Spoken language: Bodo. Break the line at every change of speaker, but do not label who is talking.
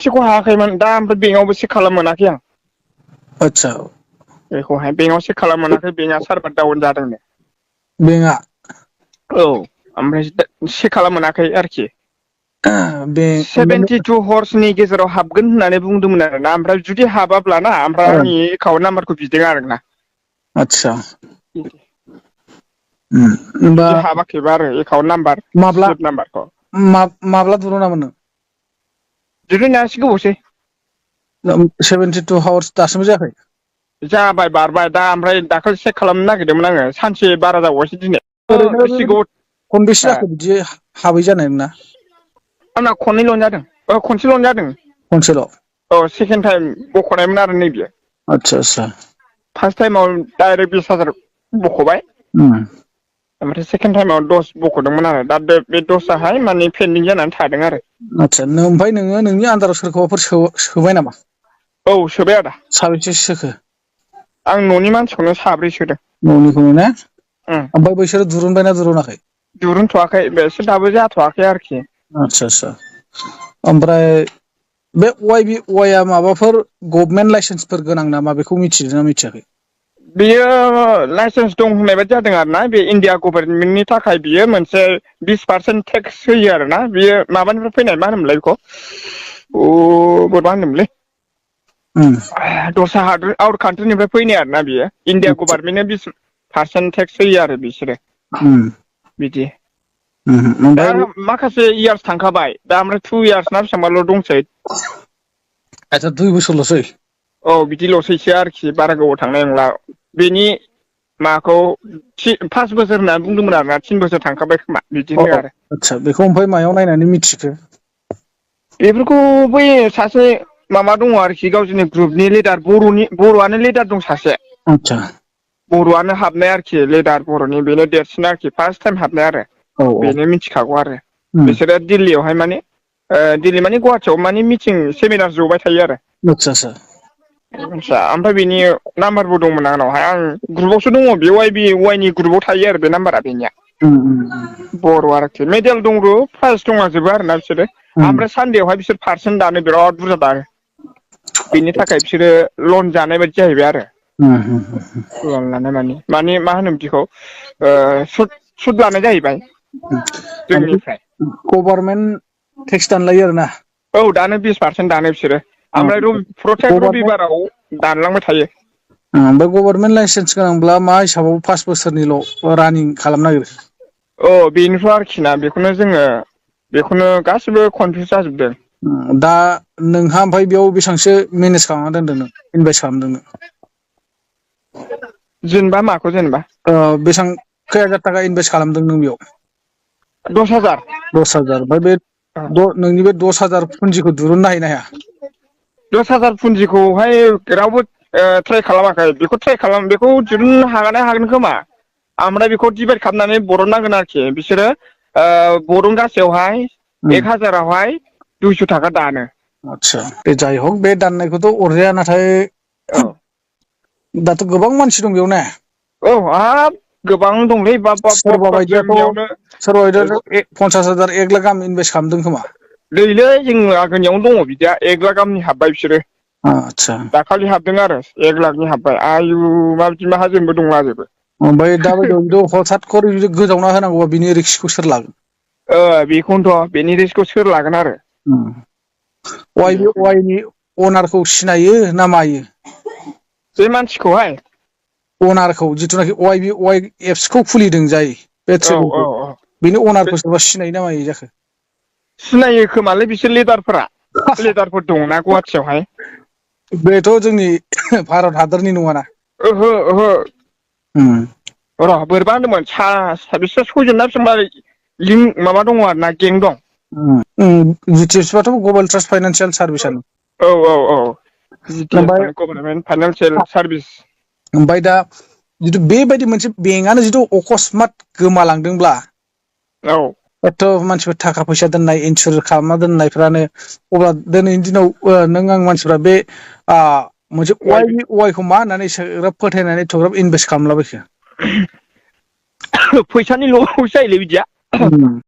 सेखौ हायाखैमोन दा ओमफ्राय बेंकआवबो चेक खालामनो मोनाखै आं।
आतसा
बेखौहाय बेंकआव चेक खालामनो मोनाखै बेंकआ सार्भार डाउन जादोंनो।
बेंकआ
औ ओमफ्राय चेक खालामनो मोनाखै आरोखि।
बे
72 हर्सनि गेजेराव हाबगोन होननानै बुंदोंमोन आरोना ओमफ्राय जुदि हाबाब्लाना ओमफ्राय आंनि एकाउन्ट नाम्बारखौ बिदों आरोना।
आतसा
जुदि हाबाखैबा आरो एकाउन्ट नाम्बार सिलिप नाम्बारखौ
माब्ला दुरुनामोन नों?
दिरुननाया एसे गोबावसै।
72 हावार्स दासिमबो जायाखै?
जाबाय बारबाय दा ओमफ्राय दाखालि चेक खालामनो नागिरदोंमोन आङो सानसे बारा जाबावबायसो दिनै।
ओरैनो
बेसे
बेबायदि
गोबाव
खनबेसे जाखो बिदि हाबै जानाय नोंना?
आंना खननैल' जादों खनसेल' जादों।
खनसेल'?
औ सेकेणड टाइम बख'नायमोन आरो नैबेयो।
आतसा आतसा
फार्स्ट टाइमाव डाइरेक्ट 20,000 बख'बाय। ओमफ्राय सेकेण्ड टाइमाव दस बख'दोंमोन आरो दा बे दसआहाय माने पेन्दिं जानानै थादों आरो।
आदसा ओमफ्राय नोङो नोंनि आन्दाराव सोरखौबाफोर सोबाय नामा?
औ सोबाय आदा।
साबेसेसो सोखो?
आं न'नि मानसिखौनो साब्रै सोदों।
न'निखौनो ने ओमफ्राय बैसोरो दुरुनबायना दुरुनाखै?
दिरुनथ'वाखै बेसोर दाबो जाथ'वाखै आरोखि।
आतसा आतसा ओमफ्राय बे वाइआ माबाफोर गभमेन्ट लाइसेन्सफोर गोनां नामा बेखौ मिथिदों ना मिथियाखै?
बेयो लाइसेन्स दं होननाय बायदि जादों आरोना बे इण्डिया गभर्नमेन्टनि थाखाय बियो मोनसे 20% टेक्स होयो आरोना बेयो माबानिफ्राय फैनाय मा होनोमोनलाय बेखौ बोरैबा होनोमोनलै दस्रा हादर आउट कान्ट्रिनिफ्राय फैनाय आरोना बियो इण्डिया
आदसा
गभार्नमेन्टआ 20% टेक्स होयो आरो बिसोरो बिदि दा
ओमफ्राय
माखासे इयार्स थांखाबाय दा ओमफ्राय 2 इयार्स ना बेसेबांबाल' दंसै।
आतसा 2 बोसोरल'सै?
औ बिदिल'सैसो आरोखि बारा गोबाव थांनाय नंला बेनि माखौ 5 बोसोर होनना बुंदोंमोन आरोना 3 बोसोर थांखाबाय खोमा बिदि होनदों आरो।
आदसा बेखौ ओमफ्राय मायाव नायनानै मिथिखो?
बेफोरखौ बै सासे माबा दङ आरोखि गावसोरनि ग्रुपनि लिडार बर'आनो लिडार दं सासे।
आतसा
बर'आनो हाबनाय आरोखि लिडार बर'नि बेनो देरसिन आरोखि फार्स्ट टाइम हाबनाय आरो।
औ
बेनो मिथिखागौ आरो बिसोरो दिल्लीयावहाय माने दिल्ली माने गुवाहाटियाव माने मिटिं सेमिनार जबाय थायो आरो।
आतसा आतसा
आदसा ओमफ्राय बेनि नाम्बारबो दंमोन आंनावहाय आं ग्रुपावसो दङ बे वाइनि ग्रुपाव थायो आरो बे नाम्बारा बेनिया। बर' आरोखि मेडेल दंजोबो प्राइज दंलाजोबो आरोना बिसोरो ओमफ्राय सानदेआवहाय बिसोर पारसेन्ट दानो बिराद बुरजा दानो। बिनि थाखाय बिसोरो लन जानाय बायदि जाहैबाय आरो। लन लानाय माने मा होनो बिदिखौ सुद लानाय जाहैबाय। जोंनिफ्राय
गभारमेन्ट टेक्स दानलायो आरोना?
औ दानो 20% दानो बिसोरो ओमफ्राय प्रतेक
गभारमेन्ट
रबिबाराव दानलांबाय थायो।
ओमफ्राय गभारमेन्ट लाइसेन्स गोनांब्ला मा हिसाबाव 5 बोसोरनिल' रानिं खालामनो नागिरो?
औ बेनोथ' आरोखि ना बेखौनो गासिबो कनफिउस जाजोबदों।
दा नोंहा ओमफ्राय बेयाव बेसेबांसो मेनेज खालामना दोनदों नों इनभेस्ट खालामदों नों?
जेनेबा माखौ जेनेबा?
बेसेबां खै हाजार थाखा इनभेस्ट खालामदों नों बेयाव?
10,000
10,000 ओमफ्राय बे नोंनि बे 10,000 पुन्जिखौ दिरुननो हायो ना हाया?
10,000 पुन्जिखौहाय रावबो ट्राय खालामाखै बेखौ दिरुननो हागोन खोमा। ओमफ्राय बेखौ डिभाइद खालामनानै बरननांगोन आरोखि बिसोरो बरनगासेयावहाय 1,000आवहाय 200 थाखा दानो।
आदसा दे जाय हक बे दाननायखौथ' अरजाया नाथाय
औ
दाथ' गोबां मानसि दं बेयाव ने?
औ हाब गोबां दंलै
सोरबा
बाब
बायदियाथ'
जोंनियावनो
सोरबा बायदियाथ' 50,000 1 लाख गाहाम इनभेस्ट खालामदों खोमा?
दैलै जों आगोलनियावनो दङ बिदिया 1 लाख गाहामनि हाबबाय बिसोरो।
आतसा
दाखालि हाबदों आरो 1 लाखनि हाबबाय आयु माबायदि माहाजोनबो दंलाजोबो।
ओमफ्राय दाबायदियाव जुदि हथात खरि जुदि गोजावना होनांगौबा बिनि रिक्सखौ सोर लागोन?
बेखौनोथ' बेनि रिस्कखौ सोर लागोन आरो।
वाइनि अनारखौ सिनायो ना मायो?
बे मानसिखौहाय?
अनारखौ जिथुनाखि वाइ एप्सखौ खुलिदों जाय बे
औ औ
ट्रेनिंखौ
औ
बेनि अनारखौ सोरबा सिनायो ना मायो जाखो?
सिनायो खोमालै बिसोर लिडारफोर दंना गुवाहाटियावहाय।
बेथ' जोंनि भारत हादरनि नङाना?
ओहो ओहो र' बोरैबा होनदोंमोन बिसोर सयजन ना बेसांबा लिंक माबा दङ आरो ना गें दं।
GTSबाथ' ग्लबेल ट्रास्ट फाइनान्सियेल सार्भिसानो।
औ GTS
ओमफ्राय
माने गभर्नमेन्ट फाइनान्सियेल सार्भिस।
ओमफ्राय दा जिथु बेबायदि मोनसे बेंकआनो जिथु अकसमात गोमालांदोंब्ला
औ
एथ' मानसिफोर थाखा फैसा दोननाय इन्सुर खालामना दोननायफ्रानो अब्ला दिनैनि दिनाव नों आं मानसिफ्रा बे मोनसे वाइखौ मा होननानै एसेग्राब फोथायनानै एथ'ग्राब इनभेस्ट खालामलाबायखो?
फैसानि ल'आवसो जायोलै बिदिया।